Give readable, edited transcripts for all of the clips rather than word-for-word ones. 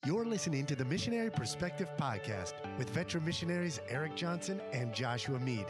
You're listening to the Missionary Perspective Podcast with veteran missionaries Erik Johnson and Joshua Mead.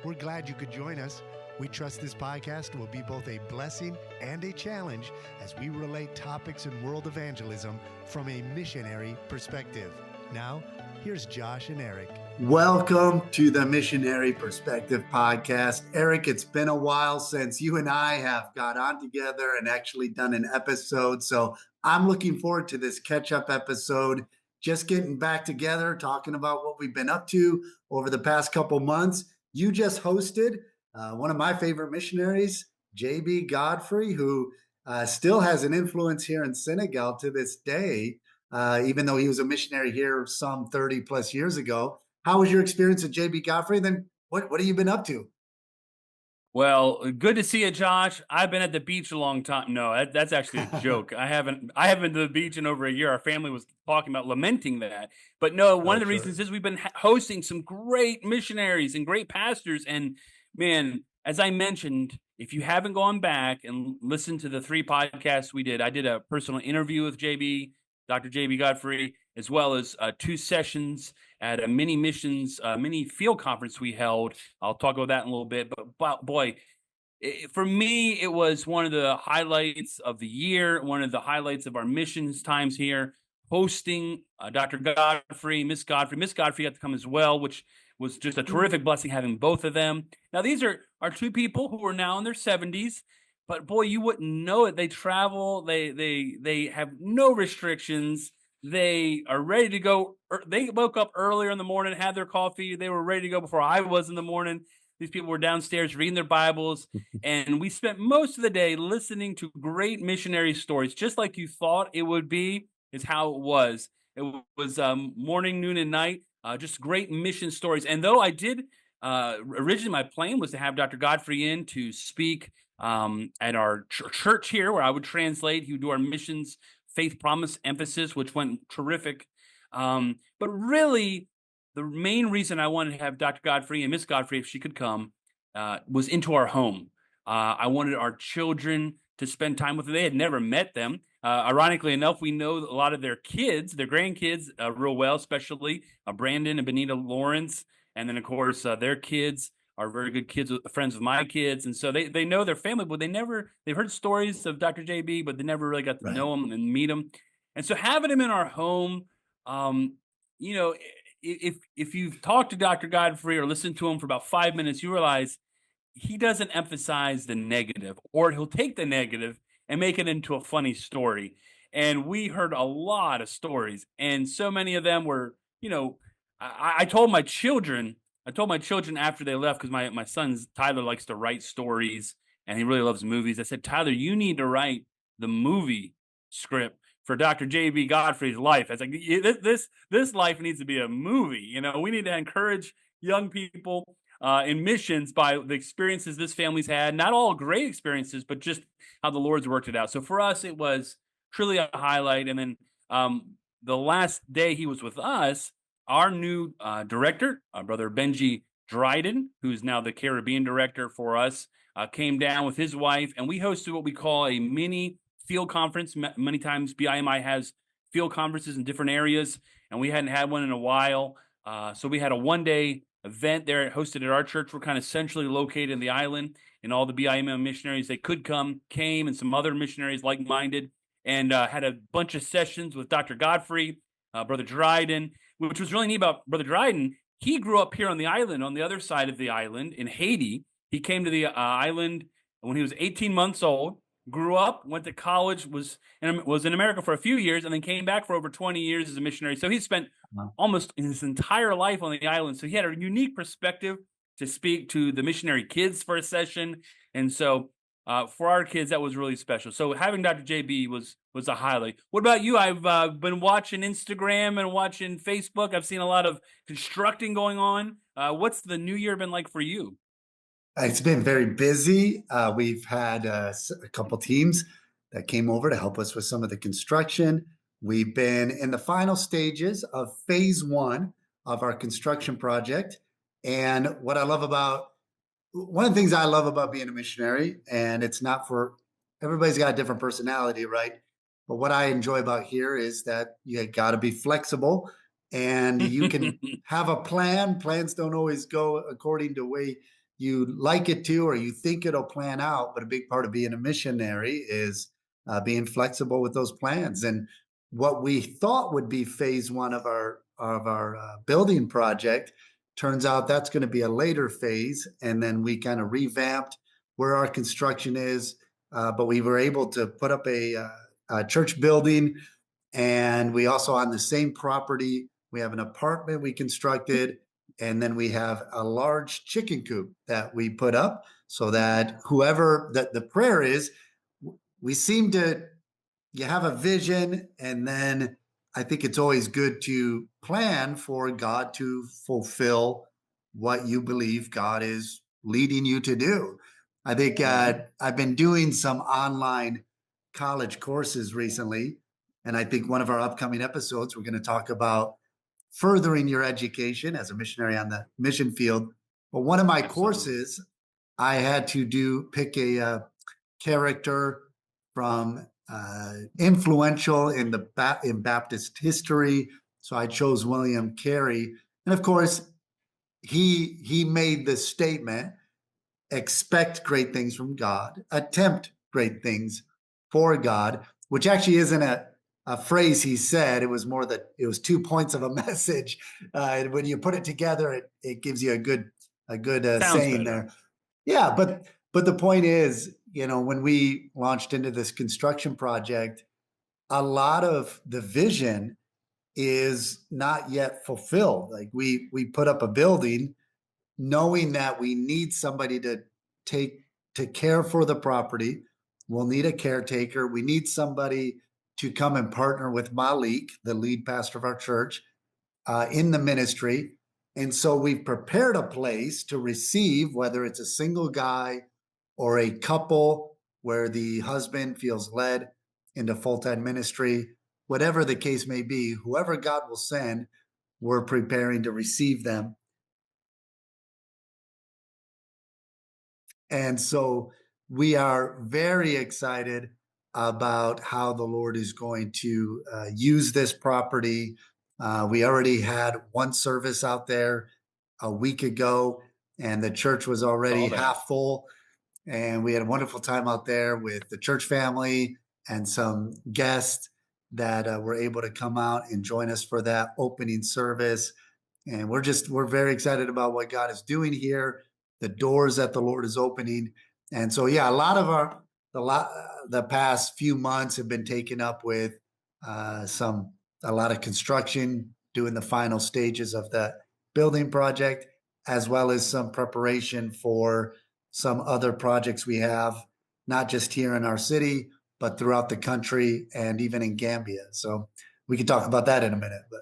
We're glad you could join us. We trust this podcast will be both a blessing and a challenge as we relate topics in world evangelism from a missionary perspective. Now, here's Josh and Erik. Welcome to the Missionary Perspective Podcast. Erik, it's been a while since you and I have got on together and actually done an episode. So I'm looking forward to this catch-up episode, just getting back together, talking about what we've been up to over the past couple months. You just hosted one of my favorite missionaries, J.B. Godfrey, who still has an influence here in Senegal to this day, even though he was a missionary here some 30 plus years ago. How was your experience with J.B. Godfrey? Then what have you been up to? Well, good to see you, Josh. I've been at the beach a long time. No, that's actually a joke. I haven't been to the beach in over a year. Our family was talking about lamenting that. But no, one of the reasons is we've been hosting some great missionaries and great pastors. And man, as I mentioned, if you haven't gone back and listened to the 3 podcasts we did, I did a personal interview with Dr. J.B. Godfrey, as well as 2 sessions at a mini field conference we held. I'll talk about that in a little bit. But boy, for me, it was one of the highlights of the year, one of the highlights of our missions times here, hosting Dr. Godfrey, Miss Godfrey. Miss Godfrey got to come as well, which was just a terrific blessing having both of them. Now, these are 2 people who are now in their 70s. But boy, you wouldn't know it. They travel. They have no restrictions. They are ready to go. They woke up earlier in the morning, had their coffee. They were ready to go before I was in the morning. These people were downstairs reading their Bibles. And we spent most of the day listening to great missionary stories, just like you thought it would be, is how it was. It was morning, noon, and night, just great mission stories. And though I did, originally my plan was to have Dr. Godfrey in to speak at our church here, where I would translate. He would do our missions faith promise emphasis, which went terrific. But really, the main reason I wanted to have Dr. Godfrey and Miss Godfrey, if she could come, was into our home. I wanted our children to spend time with them. They had never met them. Ironically enough, we know a lot of their kids, their grandkids, real well, especially Brandon and Benita Lawrence. And then, of course, their kids are very good kids, friends with my kids. And so they know their family, but they've heard stories of Dr. JB, but they never really got to know him and meet him. And so having him in our home, if you've talked to Dr. Godfrey or listened to him for about 5 minutes, you realize he doesn't emphasize the negative, or he'll take the negative and make it into a funny story. And we heard a lot of stories, and so many of them were, I told my children after they left, because my son Tyler likes to write stories and he really loves movies. I said, Tyler, you need to write the movie script for Dr. J.B. Godfrey's life. I was like, this life needs to be a movie. We need to encourage young people in missions by the experiences this family's had. Not all great experiences, but just how the Lord's worked it out. So for us, it was truly a highlight. And then the last day he was with us, our new director, Brother Benji Dryden, who's now the Caribbean director for us, came down with his wife, and we hosted what we call a mini field conference. Many times BIMI has field conferences in different areas, and we hadn't had one in a while. So we had a one-day event there hosted at our church. We're kind of centrally located in the island, and all the BIMI missionaries that could came, and some other missionaries like-minded, and had a bunch of sessions with Dr. Godfrey, Brother Dryden, which was really neat about Brother Dryden. He grew up here on the island, on the other side of the island in Haiti. He came to the island when he was 18 months old, grew up, went to college, was in America for a few years, and then came back for over 20 years as a missionary. So he spent almost his entire life on the island. So he had a unique perspective to speak to the missionary kids for a session. And so for our kids, that was really special. So having Dr. JB was a highlight. What about you? I've been watching Instagram and watching Facebook. I've seen a lot of constructing going on. What's the new year been like for you? It's been very busy. We've had a couple teams that came over to help us with some of the construction. We've been in the final stages of phase 1 of our construction project. And one of the things I love about being a missionary, and it's not for everybody's got a different personality, right? But what I enjoy about here is that you got to be flexible and you can have a plan. Plans don't always go according to the way you like it to, or you think it'll plan out. But a big part of being a missionary is being flexible with those plans. And what we thought would be phase one of our building project turns out that's going to be a later phase. And then we kind of revamped where our construction is, but we were able to put up a church building, and we also on the same property we have an apartment we constructed, and then we have a large chicken coop that we put up so that whoever that the prayer is, we seem to you have a vision, and then I think it's always good to plan for God to fulfill what you believe God is leading you to do. I think I've been doing some online college courses recently, and I think one of our upcoming episodes, we're going to talk about furthering your education as a missionary on the mission field. But one of my courses, I had to pick a character from influential in in Baptist history. So I chose William Carey, and of course, he made the statement: expect great things from God, attempt great things for God, which actually isn't a phrase he said. It was more that it was 2 points of a message. When you put it together, it gives you a good saying better there. Yeah, but the point is, when we launched into this construction project, a lot of the vision is not yet fulfilled. Like we put up a building knowing that we need somebody to care for the property. We'll need a caretaker. We need somebody to come and partner with Malik, the lead pastor of our church, in the ministry. And so we've prepared a place to receive, whether it's a single guy or a couple where the husband feels led into full-time ministry, whatever the case may be, whoever God will send, we're preparing to receive them. And so we are very excited about how the Lord is going to use this property. We already had one service out there a week ago, and the church was already half full. And we had a wonderful time out there with the church family and some guests that were able to come out and join us for that opening service. And we're very excited about what God is doing here, the doors that the Lord is opening. And so, yeah, a lot of the past few months have been taken up with a lot of construction, doing the final stages of the building project, as well as some preparation for some other projects we have, not just here in our city, but throughout the country and even in Gambia. So we can talk about that in a minute. But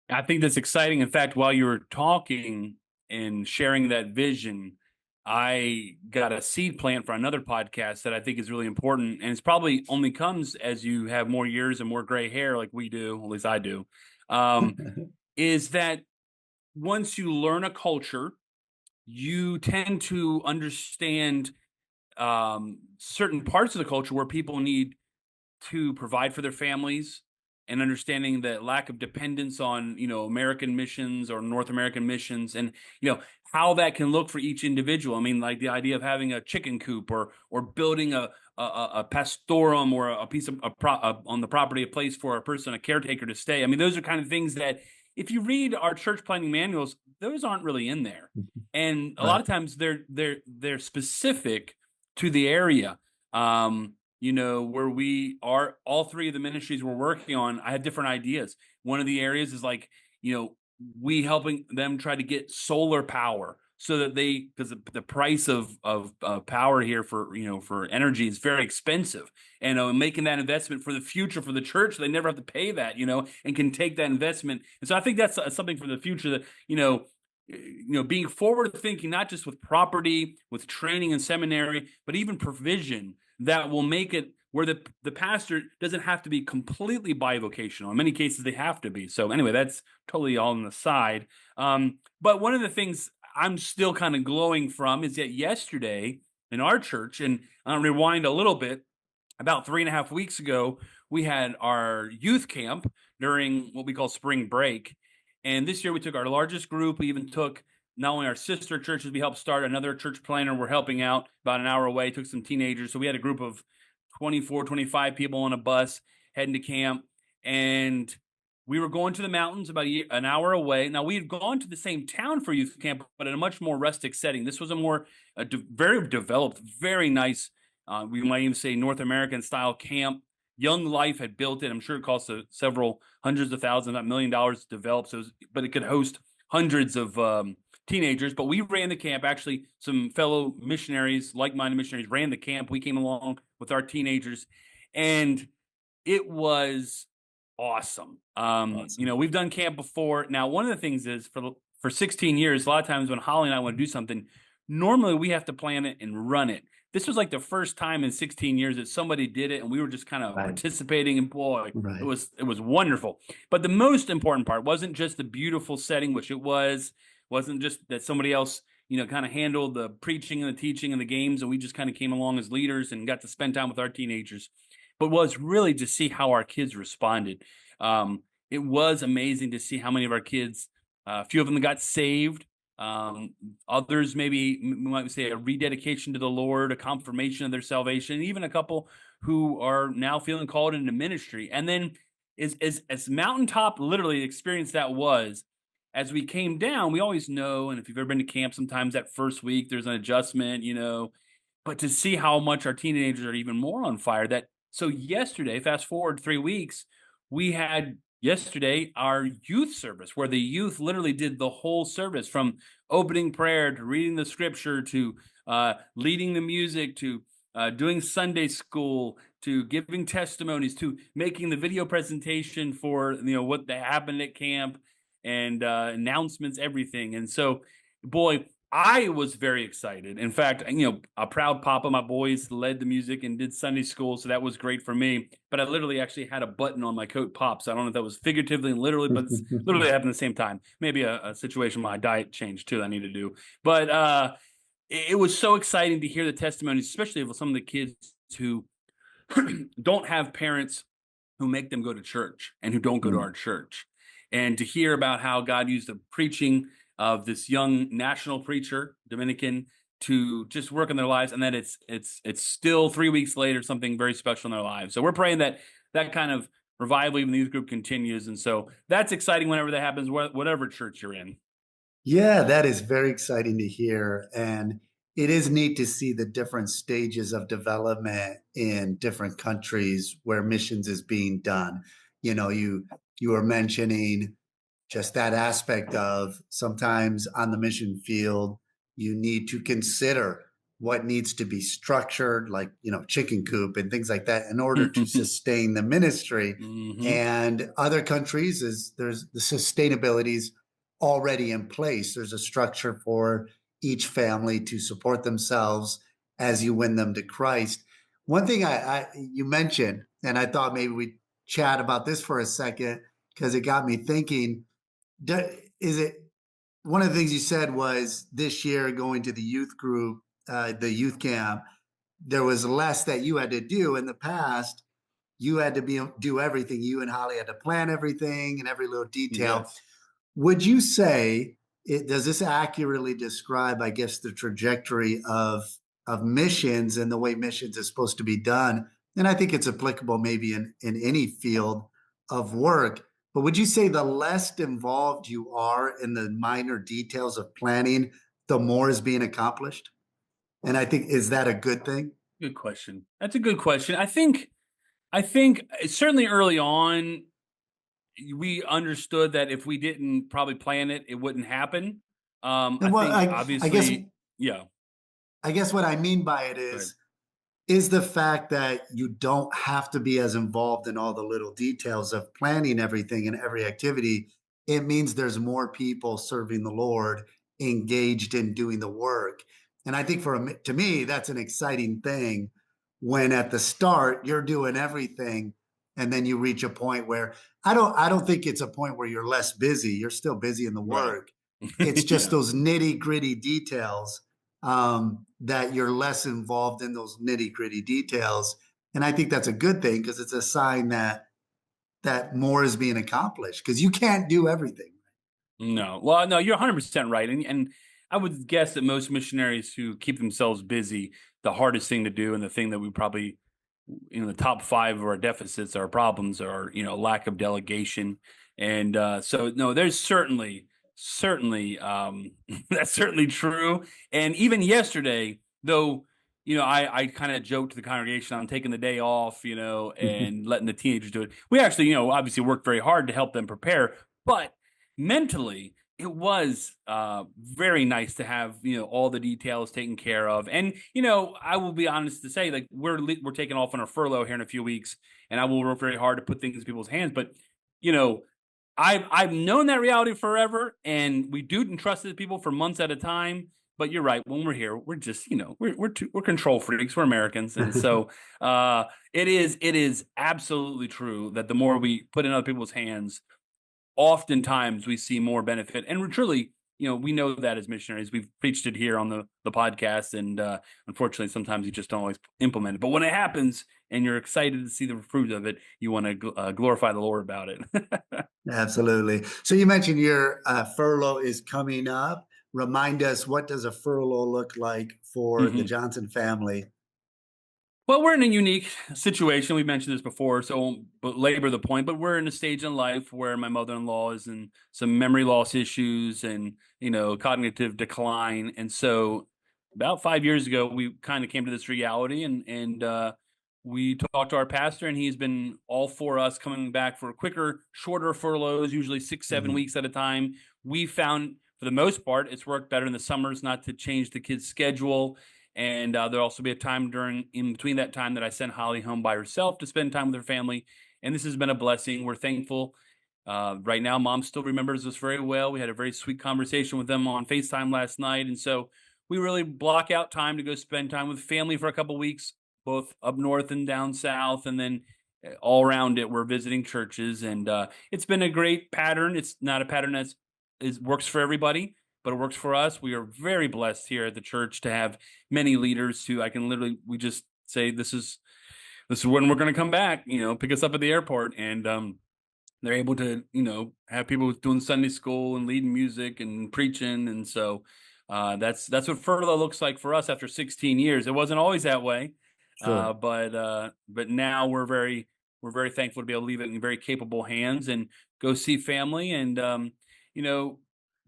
I think that's exciting. In fact, while you were talking and sharing that vision, I got a seed plant for another podcast that I think is really important. And it's probably only comes as you have more years and more gray hair like we do, at least I do, is that once you learn a culture, you tend to understand certain parts of the culture where people need to provide for their families, and understanding the lack of dependence on, American missions or North American missions, and, how that can look for each individual. I mean, like the idea of having a chicken coop or building a pastorum or a piece of on the property, a place for a person, a caretaker to stay. I mean, those are kind of things that if you read our church planning manuals, those aren't really in there. And a lot of times they're specific to the area. Where we are, all three of the ministries we're working on, I had different ideas. One of the areas is like, we helping them try to get solar power so that because the price of power here for energy is very expensive, and making that investment for the future for the church, they never have to pay that, and can take that investment. And so I think that's something for the future that, being forward thinking, not just with property, with training and seminary, but even provision that will make it where the pastor doesn't have to be completely bivocational. In many cases, they have to be. So anyway, that's totally all on the side. But one of the things I'm still kind of glowing from is that yesterday in our church, and I'll rewind a little bit, about 3.5 weeks ago, we had our youth camp during what we call spring break. And this year we took our largest group. We even took not only our sister churches, we helped start another church planner. We're helping out about an hour away, took some teenagers. So we had a group of 24, 25 people on a bus heading to camp. And we were going to the mountains about an hour away. Now, we had gone to the same town for youth camp, but in a much more rustic setting. This was a more very developed, very nice, we might even say North American style camp. Young Life had built it. I'm sure it cost several hundreds of thousands, not $1 million to develop. So, but it could host hundreds of teenagers. But we ran the camp. Actually, some fellow missionaries, like-minded missionaries, ran the camp. We came along with our teenagers, and it was awesome. You know, we've done camp before. Now, one of the things is for 16 years, a lot of times when Holly and I want to do something, normally we have to plan it and run it. This was like the first time in 16 years that somebody did it, and we were just kind of participating. And boy, it was wonderful. But the most important part wasn't just the beautiful setting, which it wasn't just that somebody else, you know, kind of handled the preaching and the teaching and the games, and we just kind of came along as leaders and got to spend time with our teenagers. But was really to see how our kids responded. It was amazing to see how many of our kids, a few of them got saved. Others maybe we might say a rededication to the Lord, a confirmation of their salvation, even a couple who are now feeling called into ministry. And then as mountaintop literally experience that was, as we came down, we always know, and if you've ever been to camp, sometimes that first week there's an adjustment, you know, but to see how much our teenagers are even more on fire. So yesterday, fast forward 3 weeks, we had yesterday our youth service where the youth literally did the whole service, from opening prayer to reading the scripture to leading the music to doing Sunday school to giving testimonies to making the video presentation for, you know, what happened at camp and announcements, everything. And so, boy, I was very excited. In fact, you know, a proud papa, my boys led the music and did Sunday school, so that was great for me. But I literally actually had a button on my coat pop, so I don't know if that was figuratively and literally, but it's literally happened at the same time. Maybe a situation my diet change too that I need to do. But it was so exciting to hear the testimonies, especially of some of the kids who don't have parents who make them go to church and who don't go to our church. And to hear about how God used the preaching of this young national preacher, Dominican, to just work in their lives, and that it's still 3 weeks later something very special in their lives. So we're praying that kind of revival even the youth group continues, and so that's exciting whenever that happens, whatever church you're in. Yeah, that is very exciting to hear, and it is neat to see the different stages of development in different countries where missions is being done. You know, you were mentioning just that aspect of sometimes on the mission field, you need to consider what needs to be structured, like, you know, chicken coop and things like that in order to sustain the ministry. And other countries there's the sustainability's already in place. There's a structure for each family to support themselves as you win them to Christ. One thing you mentioned, and I thought maybe we'd chat about this for a second because it got me thinking, is it one of the things you said was this year going to the youth group, the youth camp, there was less that you had to do. In the past, you had to do everything. You and Holly had to plan everything and every little detail. Yes. Would you say does this accurately describe, I guess, the trajectory of missions and the way missions is supposed to be done? And I think it's applicable maybe in any field of work. But would you say the less involved you are in the minor details of planning, the more is being accomplished? And I think, is that a good thing? Good question. That's a good question. I think certainly early on, we understood that if we didn't probably plan it, it wouldn't happen. I think obviously, yeah. I guess what I mean by it is the fact that you don't have to be as involved in all the little details of planning everything and every activity. It means there's more people serving the Lord, engaged in doing the work. And I think to me, that's an exciting thing when at the start you're doing everything and then you reach a point where I don't think it's a point where you're less busy. You're still busy in the work. Right. It's just those nitty gritty details that you're less involved in those nitty gritty details. And I think that's a good thing because it's a sign that more is being accomplished because you can't do everything. No. Well, no, you're 100% right. And I would guess that most missionaries who keep themselves busy, the hardest thing to do and the thing that we probably, the top five of our deficits, our problems are, lack of delegation. And so, no, there's certainly, that's certainly true. And even yesterday, though, I kind of joked to the congregation, I'm taking the day off, and letting the teenagers do it. We actually, obviously worked very hard to help them prepare, but mentally it was very nice to have all the details taken care of. And I will be honest to say, like, we're taking off on a furlough here in a few weeks, and I will work very hard to put things in people's hands. But you know I've known that reality forever, and we do entrust it to people for months at a time. But you're right, when we're here, we're just we're control freaks, we're Americans. And so it is absolutely true that the more we put in other people's hands, oftentimes we see more benefit. And we're truly, we know that as missionaries. We've preached it here on the podcast, and unfortunately sometimes you just don't always implement it. But when it happens and you're excited to see the fruit of it, you want to glorify the Lord about it. Absolutely. So you mentioned your furlough is coming up. Remind us, what does a furlough look like for the Mhm. Johnson family? Well, we're in a unique situation. We mentioned this before, so I won't belabor the point, but we're in a stage in life where my mother-in-law is in some memory loss issues and, cognitive decline. And so about 5 years ago, we kind of came to this reality, and we talked to our pastor, and he's been all for us coming back for quicker, shorter furloughs, usually 6, 7 weeks at a time. We found, for the most part, it's worked better in the summers not to change the kids' schedule. And there'll also be a time in between that time that I send Holly home by herself to spend time with her family. And this has been a blessing. We're thankful. Right now, Mom still remembers us very well. We had a very sweet conversation with them on FaceTime last night. And so we really block out time to go spend time with family for a couple weeks, both up north and down south. And then all around it, we're visiting churches. And it's been a great pattern. It's not a pattern that works for everybody, but it works for us. We are very blessed here at the church to have many leaders who we just say, this is when we're going to come back, pick us up at the airport. And they're able to, have people doing Sunday school and leading music and preaching. And so that's what furlough looks like for us after 16 years. It wasn't always that way. Sure. But now we're very thankful to be able to leave it in very capable hands and go see family. And you know,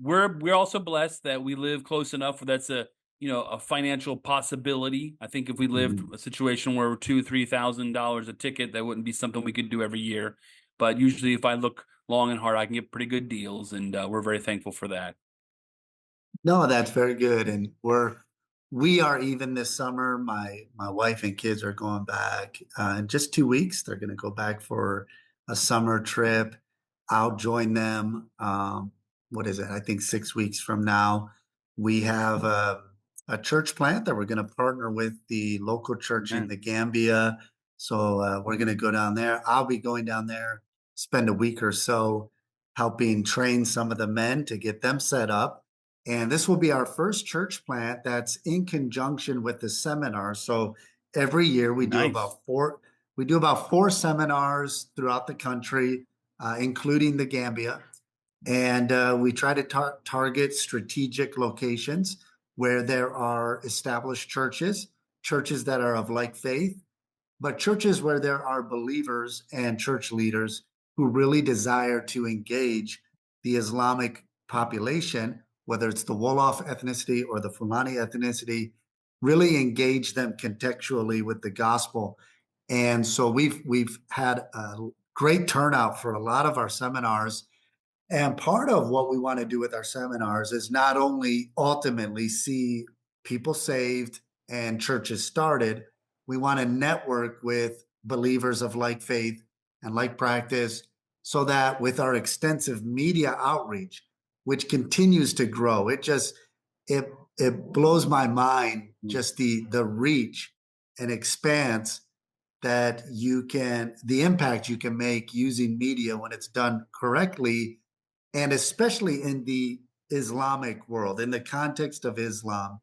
we're also blessed that we live close enough where that's a financial possibility. I think if we lived Mhm. a situation where $2,000-3,000 a ticket, that wouldn't be something we could do every year. But usually, if I look long and hard, I can get pretty good deals, and we're very thankful for that. No, that's very good. And we are even this summer. My wife and kids are going back in just 2 weeks. They're going to go back for a summer trip. I'll join them. What is it? I think 6 weeks from now. We have a church plant that we're going to partner with the local church in Amen. the Gambia. So we're going to go down there. I'll be going down there, spend a week or so helping train some of the men to get them set up, and this will be our first church plant that's in conjunction with the seminar. So every year Nice. we do about four seminars throughout the country, including the Gambia. And we try to target strategic locations where there are established churches, churches that are of like faith, but churches where there are believers and church leaders who really desire to engage the Islamic population, whether it's the Wolof ethnicity or the Fulani ethnicity, really engage them contextually with the gospel. And so we've had a great turnout for a lot of our seminars, and part of what we want to do with our seminars is not only ultimately see people saved and churches started, we want to network with believers of like faith and like practice so that with our extensive media outreach, which continues to grow, it it blows my mind just the reach and expanse that the impact you can make using media when it's done correctly, and especially in the Islamic world, in the context of Islam,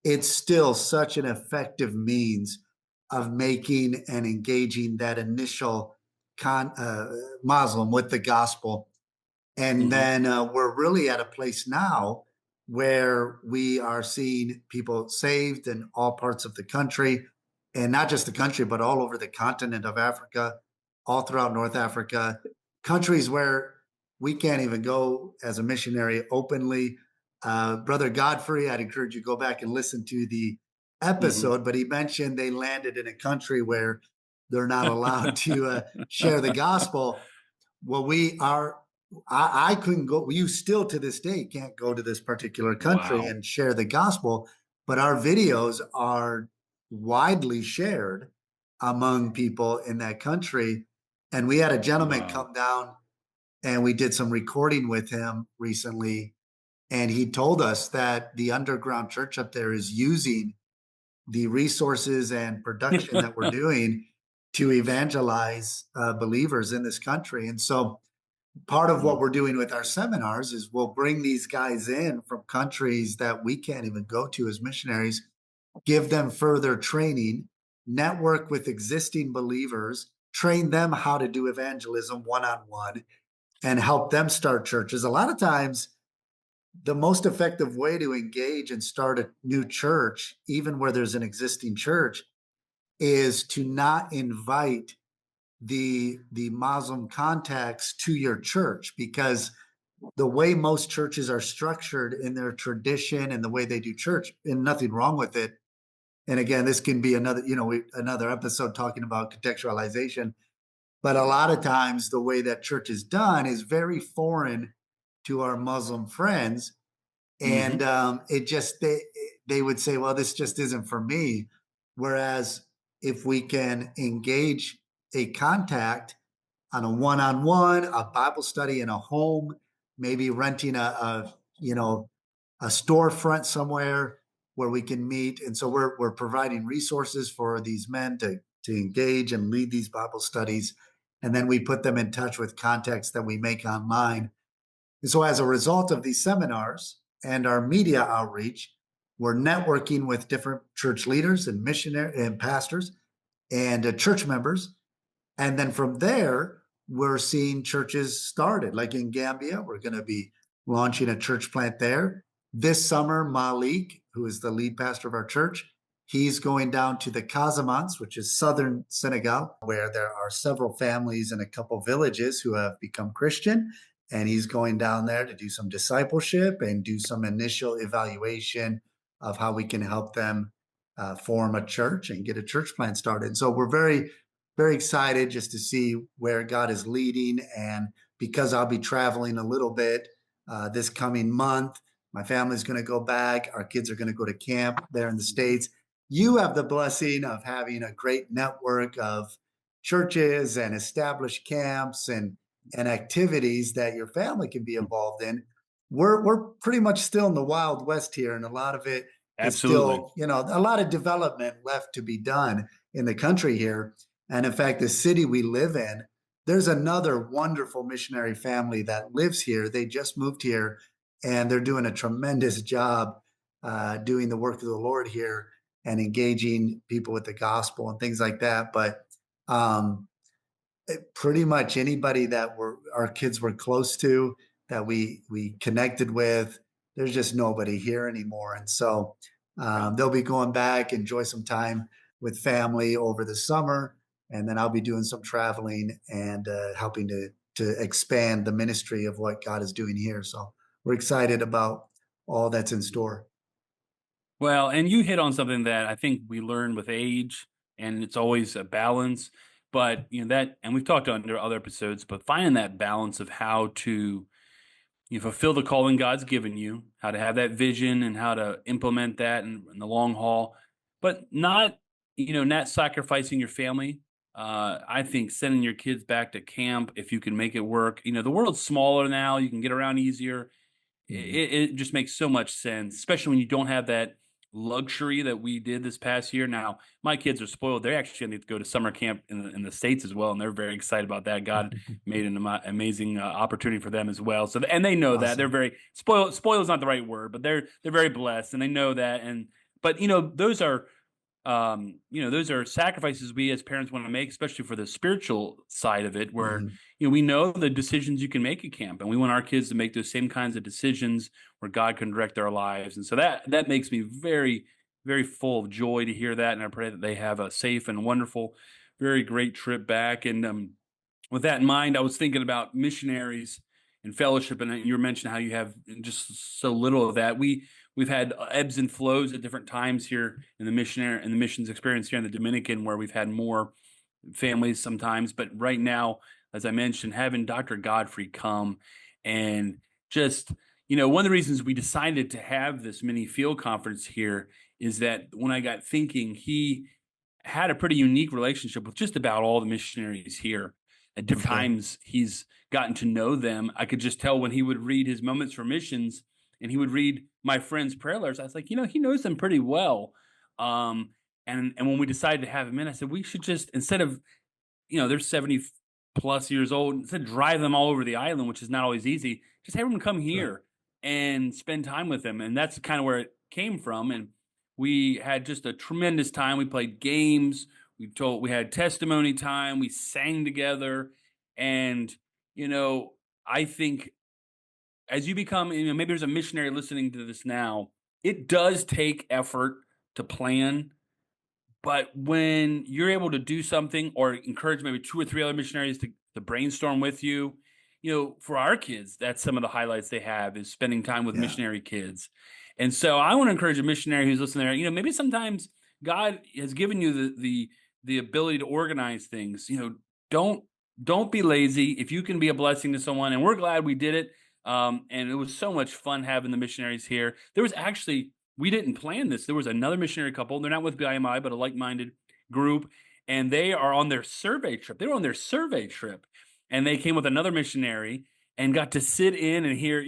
it's still such an effective means of making and engaging that initial Muslim with the gospel. And Hmm. then we're really at a place now where we are seeing people saved in all parts of the country, and not just the country, but all over the continent of Africa, all throughout North Africa, countries where we can't even go as a missionary openly. Brother Godfrey, I'd encourage you to go back and listen to the Hmm. episode, but he mentioned they landed in a country where they're not allowed to share the gospel. Well, we are. I couldn't go. You still to this day can't go to this particular country Wow. and share the gospel, but our videos are widely shared among people in that country. And we had a gentleman Wow. come down and we did some recording with him recently. And he told us that the underground church up there is using the resources and production that we're doing to evangelize believers in this country. And so part of what we're doing with our seminars is we'll bring these guys in from countries that we can't even go to as missionaries, give them further training, network with existing believers, train them how to do evangelism one-on-one, and help them start churches. A lot of times, the most effective way to engage and start a new church, even where there's an existing church, is to not invite the Muslim contacts to your church, because the way most churches are structured in their tradition and the way they do church, and nothing wrong with it. And again, this can be another, another episode talking about contextualization. But a lot of times, the way that church is done is very foreign to our Muslim friends, and Hmm. it just they would say, well, this just isn't for me. Whereas if we can engage a contact on a one-on-one, a Bible study in a home, maybe renting a storefront somewhere where we can meet. And so we're providing resources for these men to engage and lead these Bible studies. And then we put them in touch with contacts that we make online. And so as a result of these seminars and our media outreach, we're networking with different church leaders and missionary and pastors and church members. And then from there, we're seeing churches started. Like in Gambia, we're going to be launching a church plant there. This summer, Malik, who is the lead pastor of our church, he's going down to the Casamance, which is southern Senegal, where there are several families and a couple villages who have become Christian. And he's going down there to do some discipleship and do some initial evaluation of how we can help them form a church and get a church plant started. And so we're very, very excited just to see where God is leading. And because I'll be traveling a little bit this coming month, my family's going to go back. Our kids are going to go to camp there in the States. You have the blessing of having a great network of churches and established camps and activities that your family can be involved in. We're pretty much still in the Wild West here, and a lot of it is Absolutely. still, a lot of development left to be done in the country here. And in fact, the city we live in, there's another wonderful missionary family that lives here. They just moved here and they're doing a tremendous job doing the work of the Lord here and engaging people with the gospel and things like that. But um, pretty much anybody that our kids were close to, that we connected with, there's just nobody here anymore. And so Yeah. they'll be going back, enjoy some time with family over the summer, and then I'll be doing some traveling and helping to expand the ministry of what God is doing here. So we're excited about all that's in store. Well, and you hit on something that I think we learn with age, and it's always a balance. But that, and we've talked under other episodes, but finding that balance of how to fulfill the calling God's given you, how to have that vision and how to implement that in the long haul, but not sacrificing your family. I think sending your kids back to camp, if you can make it work. The world's smaller now; you can get around easier. Mhm. It just makes so much sense, especially when you don't have that luxury that we did this past year. Now, my kids are spoiled. They actually need to go to summer camp in the States as well, and they're very excited about that. God made an amazing opportunity for them as well. So, and they know that they're Awesome. very spoiled. Spoiled is not the right word, but they're very blessed, and they know that. But those are those are sacrifices we as parents want to make, especially for the spiritual side of it, where, Mhm. we know the decisions you can make at camp, and we want our kids to make those same kinds of decisions where God can direct their lives. And so that makes me very, very full of joy to hear that. And I pray that they have a safe and wonderful, very great trip back. And with that in mind, I was thinking about missionaries and fellowship, and you were mentioning how you have just so little of that. We've had ebbs and flows at different times here in the missionary and the missions experience here in the Dominican, where we've had more families sometimes. But right now, as I mentioned, having Dr. Godfrey come and just, one of the reasons we decided to have this mini field conference here is that when I got thinking, he had a pretty unique relationship with just about all the missionaries here. At different Okay. times, he's gotten to know them. I could just tell when he would read his Moments for Missions and he would read my friend's prayer letters. I was like, he knows them pretty well. And when we decided to have him in, I said, we should just, instead of, they're 70 plus years old, instead of drive them all over the island, which is not always easy, just have them come Sure. here and spend time with them. And that's kind of where it came from. And we had just a tremendous time. We played games. We had testimony time. We sang together. And, I think as you become, maybe there's a missionary listening to this now, it does take effort to plan, but when you're able to do something or encourage maybe two or three other missionaries to brainstorm with you, for our kids, that's some of the highlights they have is spending time with Yeah. missionary kids. And so I want to encourage a missionary who's listening there, maybe sometimes God has given you the ability to organize things. Don't don't be lazy. If you can be a blessing to someone, and we're glad we did it. And it was so much fun having the missionaries here. There was actually we didn't plan this. There was another missionary couple. They're not with BIMI, but a like-minded group, and they are on their survey trip. They were on their survey trip, and they came with another missionary and got to sit in and hear,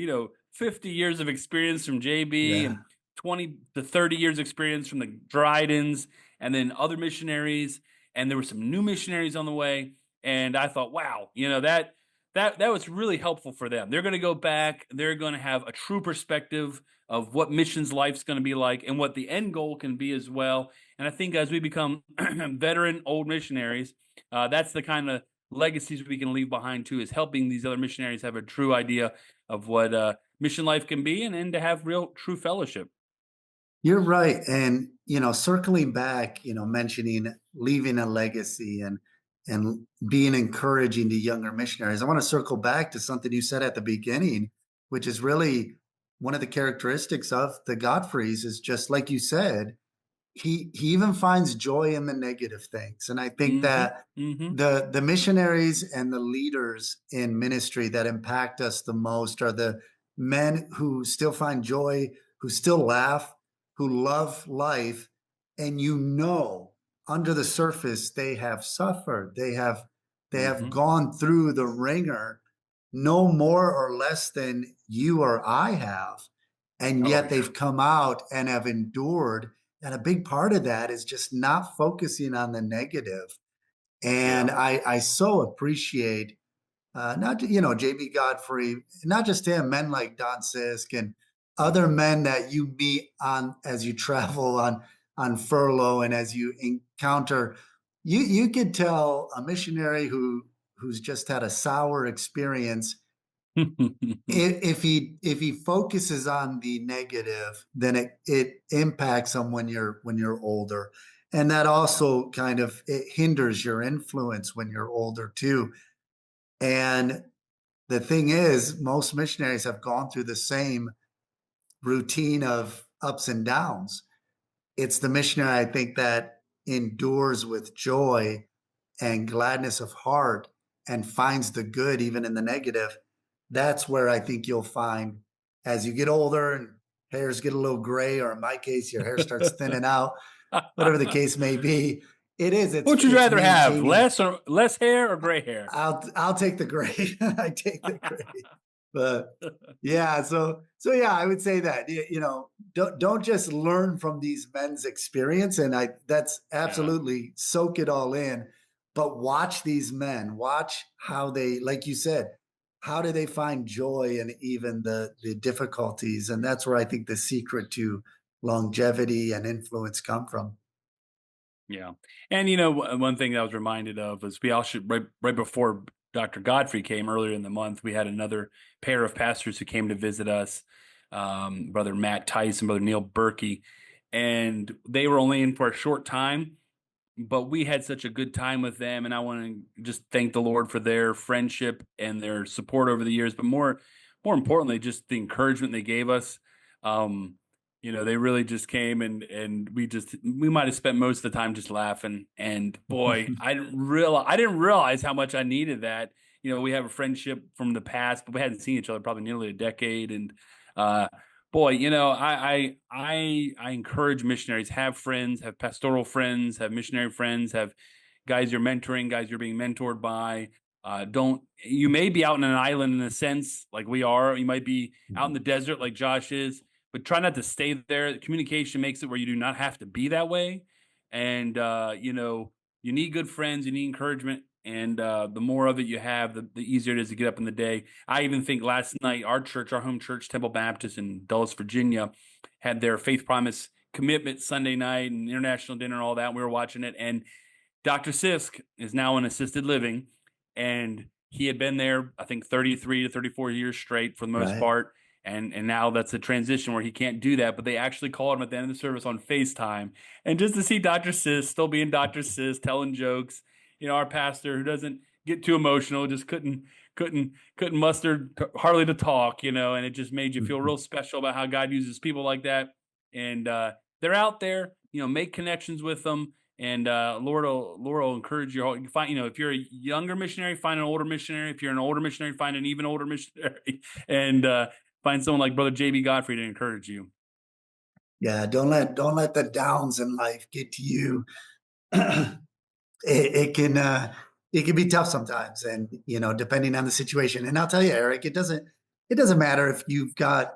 50 years of experience from JB Yeah. and 20 to 30 years experience from the Drydens, and then other missionaries. And there were some new missionaries on the way. And I thought, wow, that was really helpful for them. They're going to go back. They're going to have a true perspective of what missions life's going to be like and what the end goal can be as well. And I think as we become veteran old missionaries, that's the kind of legacies we can leave behind too, is helping these other missionaries have a true idea of what mission life can be, and to have real true fellowship. You're right. And, circling back, mentioning leaving a legacy and being encouraging to younger missionaries, I want to circle back to something you said at the beginning, which is really one of the characteristics of the Godfreys is just like you said, he even finds joy in the negative things. And I think Mm-hmm. that Mm-hmm. the missionaries and the leaders in ministry that impact us the most are the men who still find joy, who still laugh, who love life, and under the surface they have suffered, they have Mm-hmm. gone through the ringer no more or less than you or I have, and Oh yet yeah. they've come out and have endured. And a big part of that is just not focusing on the negative. And Yeah. I so appreciate not JB Godfrey, not just him, men like Don Sisk and other men that you meet on as you travel on furlough and as you encounter. You could tell a missionary who's just had a sour experience. If he focuses on the negative, then it impacts him when you're older, and that also kind of it hinders your influence when you're older too. And the thing is, most missionaries have gone through the same routine of ups and downs. It's the missionary, I think, that endures with joy and gladness of heart and finds the good even in the negative. That's where I think you'll find as you get older and hairs get a little gray, or in my case, your hair starts thinning out, whatever the case may be. It's What would you it's rather have, maintaining. less hair or gray hair? I'll take the gray. I take the gray. But yeah, so yeah, I would say that don't just learn from these men's experience, and that's Yeah. absolutely soak it all in, but watch these men, watch how they, like you said, how do they find joy in even the difficulties, and that's where I think the secret to longevity and influence come from. Yeah. And, one thing that I was reminded of was we also, right before Dr. Godfrey came earlier in the month, we had another pair of pastors who came to visit us, Brother Matt Tice and Brother Neil Berkey. And they were only in for a short time, but we had such a good time with them. And I want to just thank the Lord for their friendship and their support over the years. But more importantly, just the encouragement they gave us. Um, they really just came and we might have spent most of the time just laughing. And boy, I didn't realize how much I needed that. We have a friendship from the past, but we hadn't seen each other probably nearly a decade. And uh, boy, I encourage missionaries, have friends, have pastoral friends, have missionary friends, have guys you're mentoring, guys you're being mentored by. You may be out in an island in a sense, like we are. You might be out in the desert like Josh is, but try not to stay there. Communication makes it where you do not have to be that way. And, you need good friends, you need encouragement. And the more of it you have, the easier it is to get up in the day. I even think last night, our home church, Temple Baptist in Dulles, Virginia, had their Faith Promise commitment Sunday night and international dinner and all that. We were watching it. And Dr. Sisk is now in assisted living, and he had been there, I think, 33 to 34 years straight for the most Right. part. And now that's a transition where he can't do that. But they actually called him at the end of the service on FaceTime. And just to see Dr. Sisk still being Dr. Sisk, telling jokes, our pastor who doesn't get too emotional, just couldn't muster hardly to talk, and it just made you feel real special about how God uses people like that. And they're out there, make connections with them. And Lord will encourage you. You find, if you're a younger missionary, find an older missionary. If you're an older missionary, find an even older missionary, and find someone like Brother J.B. Godfrey to encourage you. Yeah, don't let the downs in life get to you. It can be tough sometimes, and depending on the situation. And I'll tell you, Eric, it doesn't matter if you've got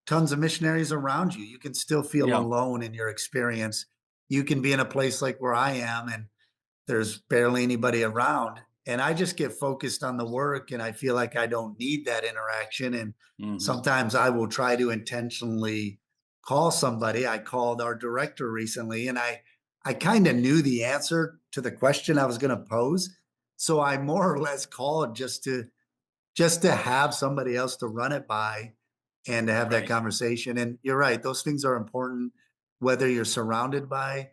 tons of missionaries around you. You can still feel Yeah. alone in your experience. You can be in a place like where I am, and there's barely anybody around. And I just get focused on the work, and I feel like I don't need that interaction. And Mm-hmm. sometimes I will try to intentionally call somebody. I called our director recently, and I kind of knew the answer to the question I was going to pose. So I more or less called just to have somebody else to run it by and to have that Right. conversation. And you're right, those things are important, whether you're surrounded by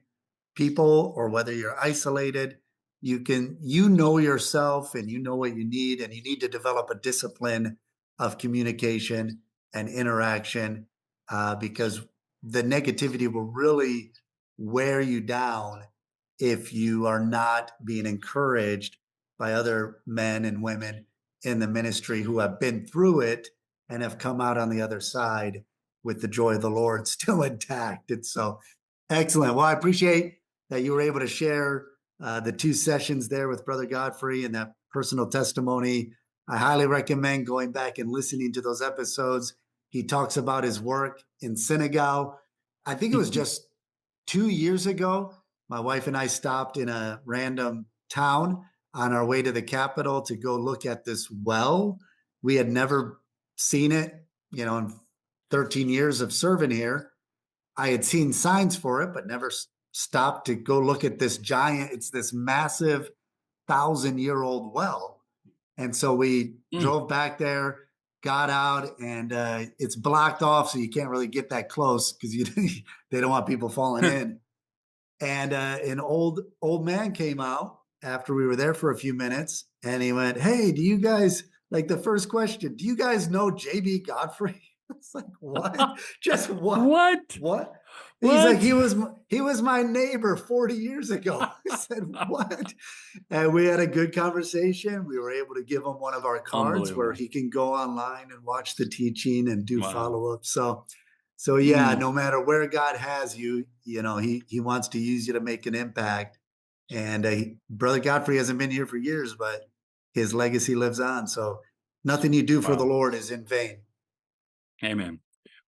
people or whether you're isolated. You know yourself, and you know what you need, and you need to develop a discipline of communication and interaction, because the negativity will really wear you down if you are not being encouraged by other men and women in the ministry who have been through it and have come out on the other side with the joy of the Lord still intact. And so, excellent. Well, I appreciate that you were able to share the 2 sessions there with Brother Godfrey and that personal testimony. I highly recommend going back and listening to those episodes. He talks about his work in Senegal. I think it was just 2 years ago. My wife and I stopped in a random town on our way to the capital to go look at this well. We had never seen it, in 13 years of serving here. I had seen signs for it, but never stopped to go look at this giant, it's this massive 1,000-year-old well. And so we drove back there, got out, and it's blocked off, so you can't really get that close because they don't want people falling in. And an old man came out after we were there for a few minutes, and he went, "Hey, do you guys like the first question? Do you guys know JB Godfrey?" It's like, what? Just what? What? What? He's like, What? he was my neighbor 40 years ago. I said, what? And we had a good conversation. We were able to give him one of our cards where Unbelievable. he can go online and watch the teaching and do Wow. follow-up. So yeah, no matter where God has you, he wants to use you to make an impact. And Brother Godfrey hasn't been here for years, but his legacy lives on. So nothing you do for the Wow. Lord is in vain. Amen.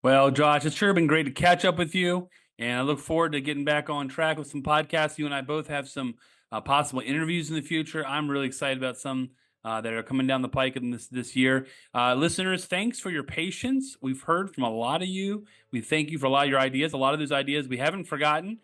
Well, Josh, it's sure been great to catch up with you, and I look forward to getting back on track with some podcasts. You and I both have some possible interviews in the future. I'm really excited about some that are coming down the pike in this year. Listeners, thanks for your patience. We've heard from a lot of you. We thank you for a lot of your ideas. A lot of those ideas we haven't forgotten.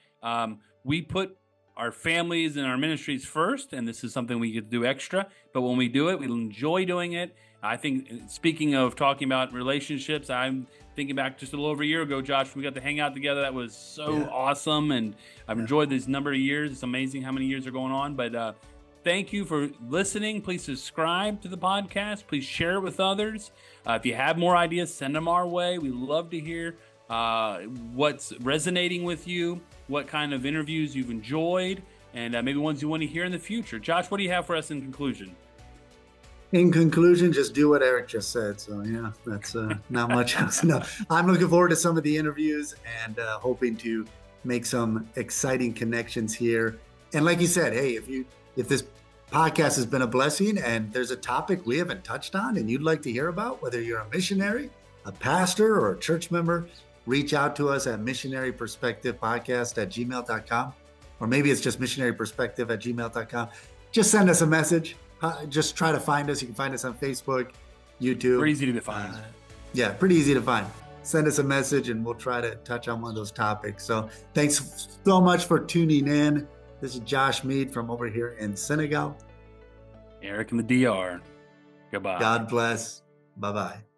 We put our families and our ministries first, and this is something we get to do extra. But when we do it, we enjoy doing it. I think, speaking of talking about relationships, I'm thinking back just a little over a year ago, Josh, we got to hang out together. That was so awesome, and I've enjoyed this number of years. It's amazing how many years are going on. But thank you for listening. Please subscribe to the podcast. Please share it with others. If you have more ideas, send them our way. We love to hear what's resonating with you, what kind of interviews you've enjoyed, and maybe ones you want to hear in the future. Josh, what do you have for us in conclusion? In conclusion, just do what Erik just said. So yeah, that's not much else. No, I'm looking forward to some of the interviews and hoping to make some exciting connections here. And like you said, hey, if this podcast has been a blessing and there's a topic we haven't touched on and you'd like to hear about, whether you're a missionary, a pastor, or a church member, reach out to us at missionaryperspectivepodcast@gmail.com, or maybe it's just missionaryperspective@gmail.com. Just send us a message. Just try to find us. You can find us on Facebook, YouTube. Pretty easy to find. Yeah, pretty easy to find. Send us a message and we'll try to touch on one of those topics. So thanks so much for tuning in. This is Josh Mead from over here in Senegal. Erik in the DR. Goodbye. God bless. Bye-bye.